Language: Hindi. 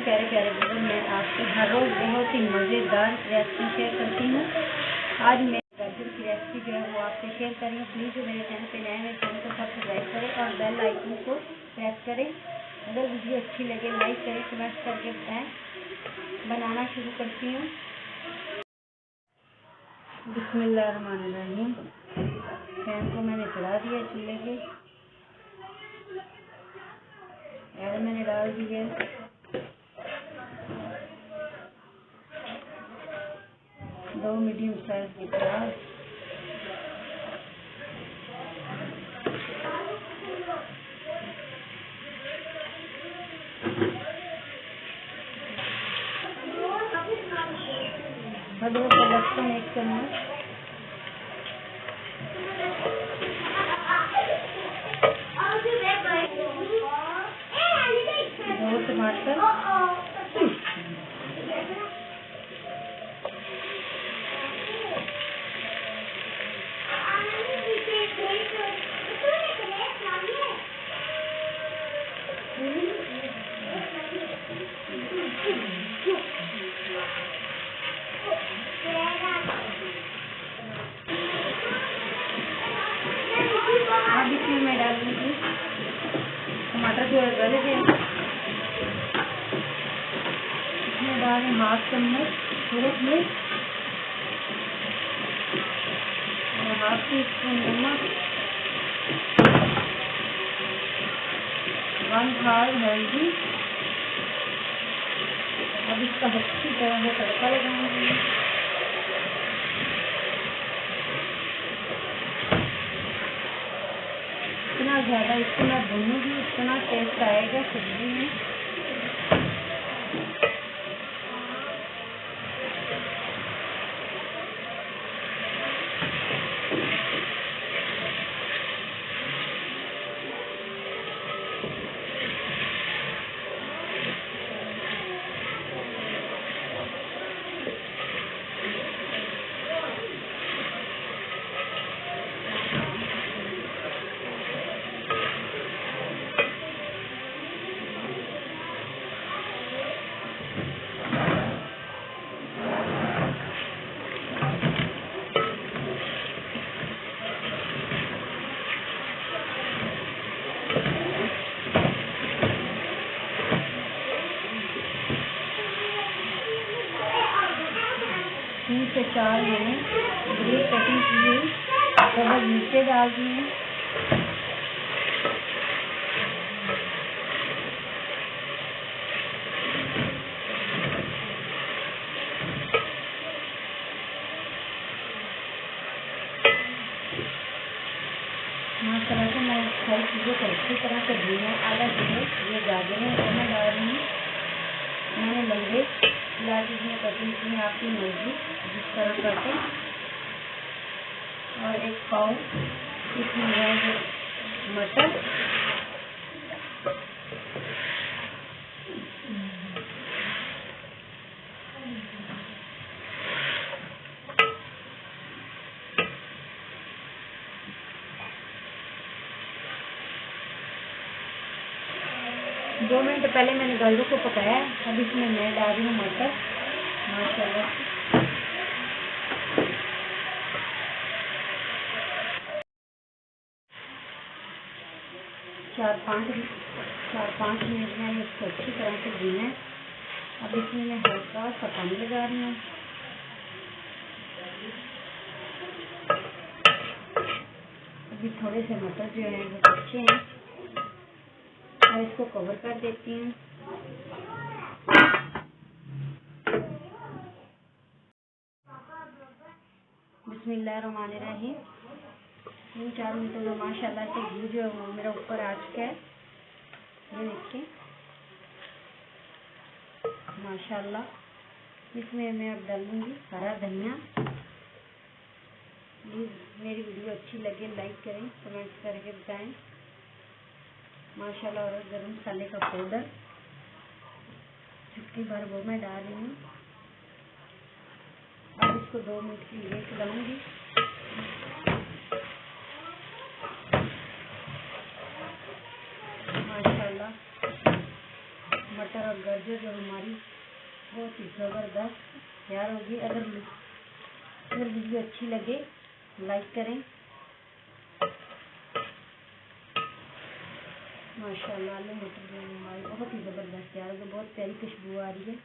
प्यारे प्यारे वीडियो मैं आपसे हर रोज़ बहुत ही मज़ेदार रेसिपी शेयर करती हूँ। आज मैं गाजर की रेसिपी जो है वो आपसे शेयर करेंगे। प्लीज़ जो मेरे चैनल पे नए हैं चैनल को सब्सक्राइब करें और बेल आइकन को प्रेस करें। अगर वीडियो अच्छी लगे लाइक करें, कमेंट करके बताएं। बनाना शुरू करती हूँ। बिस्मिल्लाहिर्रहमानिर्रहीम। पैन को मैंने चढ़ा दिया चूल्हे पे, और मैंने डाल दी है 2 मीडियम साइज की प्याज, अदरक और लहसुन 1 चम्मच, टमाटर, अब इसमें मैं डालूंगी टमाटर जो गले थे, इसमें डालें 1/2 चम्मच सूरज मिर्च और 1/2 टीस्पून नमक, 1/2 हल्दी। अब इसका अच्छी तरह से तड़का लगाऊंगी। जितना ज़्यादा इसको मैं भूनूंगी उतना टेस्ट आएगा सब्जी में। तीन से 4 मैंने ब्रीड कटिंग की हुई डबल मिर्चें डाल दी हैं। माशाल्लाह से मैं सारी चीज़ों को अच्छी तरह से भूना। आधा किलो ये गाजरें और मैं डाल रही हूँ। मैंने लंबे स्लाइस में कटिंग की है, आपकी मर्जी जिस तरह करते। और 1 पाव इसमें है मटर, दो मिनट पहले मैंने गाजरों को पकाया। अब इसमें मैं डाल रही हूँ मटर। माशाल्लाह 4-5 मिनट मैंने इसको अच्छी तरह से भूना है। अब इसमें मैं हल्का सा पानी लगा रही हूँ। अभी थोड़े से मटर जो हैं वो कच्चे हैं और इसको कवर कर देती हूँ। बिस्मिल्लाहिर्रहमानिर्रहीम। 3-4 मिनटों में माशाल्लाह से घी जो है वो मेरा ऊपर आ चुका है। ये देखिए माशाल्लाह। इसमें मैं अब डालूंगी हरा धनिया। प्लीज़ मेरी वीडियो अच्छी लगे लाइक करें, कमेंट करके बताएं। माशाल्लाह। और गरम मसाले का पाउडर चुटकी भर वो मैं डाल रही हूँ। अब इसको 2 मिनट के लिए खिलाऊंगी। माशाल्लाह मटर और गाजर जो हमारी बहुत ही ज़बरदस्त तैयार होगी। अगर वीडियो अच्छी लगे लाइक करें। माशाल्लाह आलू मटर जो हमारी बहुत ही ज़बरदस्त तैयार होगी, बहुत प्यारी खुशबू आ रही है।